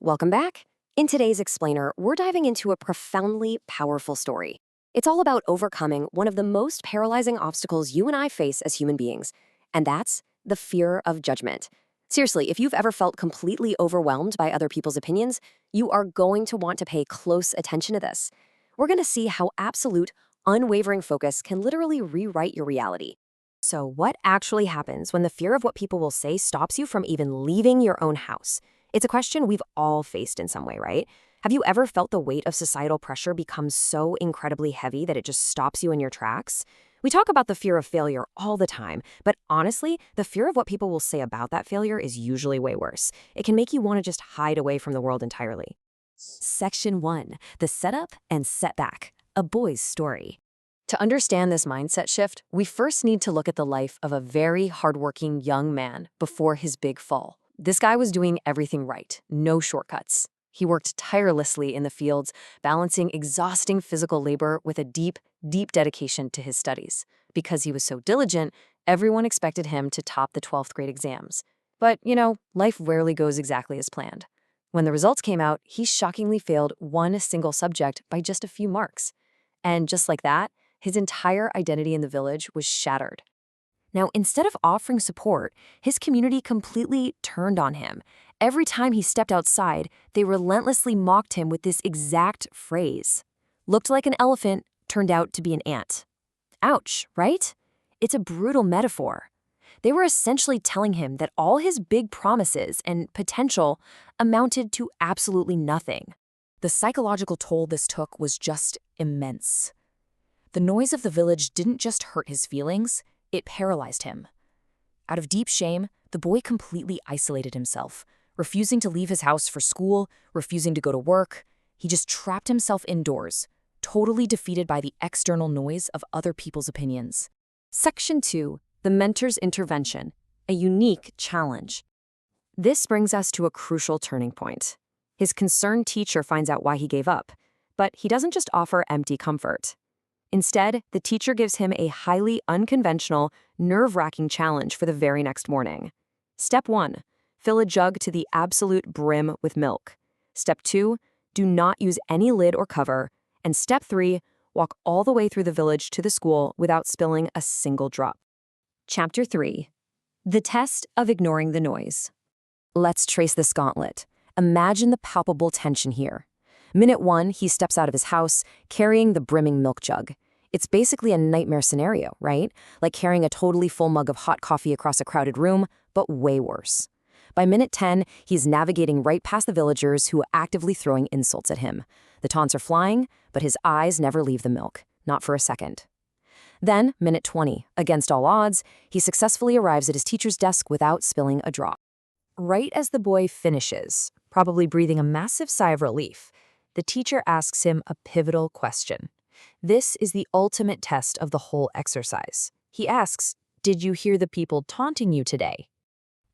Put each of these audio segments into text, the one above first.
Welcome back. In today's Explainer, we're diving into a profoundly powerful story. It's all about overcoming one of the most paralyzing obstacles you and I face as human beings, and that's the fear of judgment. Seriously, if you've ever felt completely overwhelmed by other people's opinions, you are going to want to pay close attention to this. We're going to see how absolute, unwavering focus can literally rewrite your reality. So, what actually happens when the fear of what people will say stops you from even leaving your own house? It's a question we've all faced in some way, right? Have you ever felt the weight of societal pressure become so incredibly heavy that it just stops you in your tracks? We talk about the fear of failure all the time, but honestly, the fear of what people will say about that failure is usually way worse. It can make you want to just hide away from the world entirely. Section 1. The Setup and Setback. A Boy's Story. To understand this mindset shift, we first need to look at the life of a very hardworking young man before his big fall. This guy was doing everything right, no shortcuts. He worked tirelessly in the fields, balancing exhausting physical labor with a deep dedication to his studies. Because he was so diligent, everyone expected him to top the 12th grade exams. But, life rarely goes exactly as planned. When the results came out, he shockingly failed one single subject by just a few marks. And just like that, his entire identity in the village was shattered. Now, instead of offering support, his community completely turned on him. Every time he stepped outside, they relentlessly mocked him with this exact phrase. Looked like an elephant, turned out to be an ant. Ouch, right? It's a brutal metaphor. They were essentially telling him that all his big promises and potential amounted to absolutely nothing. The psychological toll this took was just immense. The noise of the village didn't just hurt his feelings, it paralyzed him. Out of deep shame, the boy completely isolated himself, refusing to leave his house for school, refusing to go to work. He just trapped himself indoors, totally defeated by the external noise of other people's opinions. Section 2. The Mentor's Intervention. A Unique Challenge. This brings us to a crucial turning point. His concerned teacher finds out why he gave up, but he doesn't just offer empty comfort. Instead, the teacher gives him a highly unconventional, nerve-wracking challenge for the very next morning. Step 1. Fill a jug to the absolute brim with milk. Step 2. Do not use any lid or cover. And Step 3. Walk all the way through the village to the school without spilling a single drop. Chapter 3. The Test of Ignoring the Noise. Let's trace this gauntlet. Imagine the palpable tension here. Minute 1, he steps out of his house, carrying the brimming milk jug. It's basically a nightmare scenario, right? Like carrying a totally full mug of hot coffee across a crowded room, but way worse. By minute 10, he's navigating right past the villagers who are actively throwing insults at him. The taunts are flying, but his eyes never leave the milk, not for a second. Then, minute 20, against all odds, he successfully arrives at his teacher's desk without spilling a drop. Right as the boy finishes, probably breathing a massive sigh of relief, the teacher asks him a pivotal question. This is the ultimate test of the whole exercise. He asks, "Did you hear the people taunting you today?"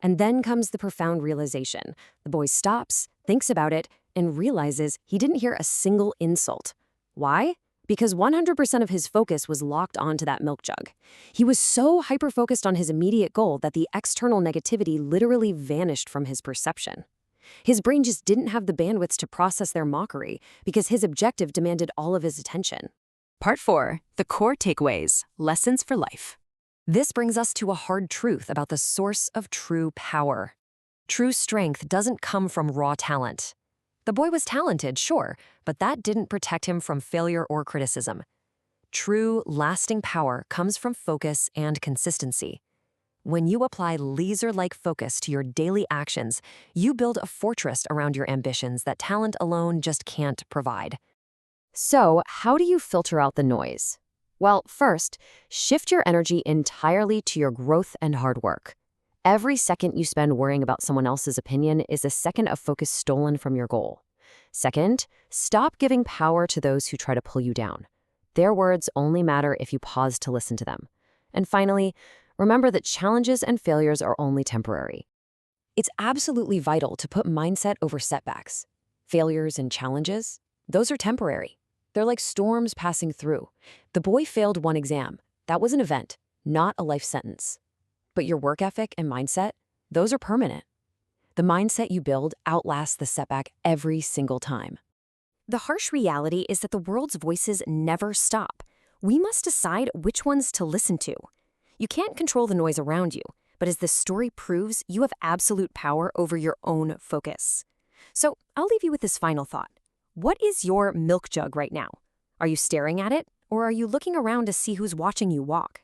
And then comes the profound realization. The boy stops, thinks about it, and realizes he didn't hear a single insult. Why? Because 100% of his focus was locked onto that milk jug. He was so hyper-focused on his immediate goal that the external negativity literally vanished from his perception. His brain just didn't have the bandwidth to process their mockery because his objective demanded all of his attention. Part 4. The Core Takeaways. Lessons for Life. This brings us to a hard truth about the source of true power. True strength doesn't come from raw talent. The boy was talented, sure, but that didn't protect him from failure or criticism. True, lasting power comes from focus and consistency. When you apply laser-like focus to your daily actions, you build a fortress around your ambitions that talent alone just can't provide. So, how do you filter out the noise? Well, first, shift your energy entirely to your growth and hard work. Every second you spend worrying about someone else's opinion is a second of focus stolen from your goal. Second, stop giving power to those who try to pull you down. Their words only matter if you pause to listen to them. And finally, remember that challenges and failures are only temporary. It's absolutely vital to put mindset over setbacks. Failures and challenges, those are temporary. They're like storms passing through. The boy failed one exam. That was an event, not a life sentence. But your work ethic and mindset, those are permanent. The mindset you build outlasts the setback every single time. The harsh reality is that the world's voices never stop. We must decide which ones to listen to. You can't control the noise around you, but as this story proves, you have absolute power over your own focus. So I'll leave you with this final thought. What is your milk jug right now? Are you staring at it, or are you looking around to see who's watching you walk?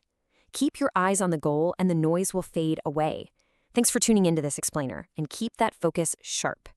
Keep your eyes on the goal and the noise will fade away. Thanks for tuning into this explainer, and keep that focus sharp.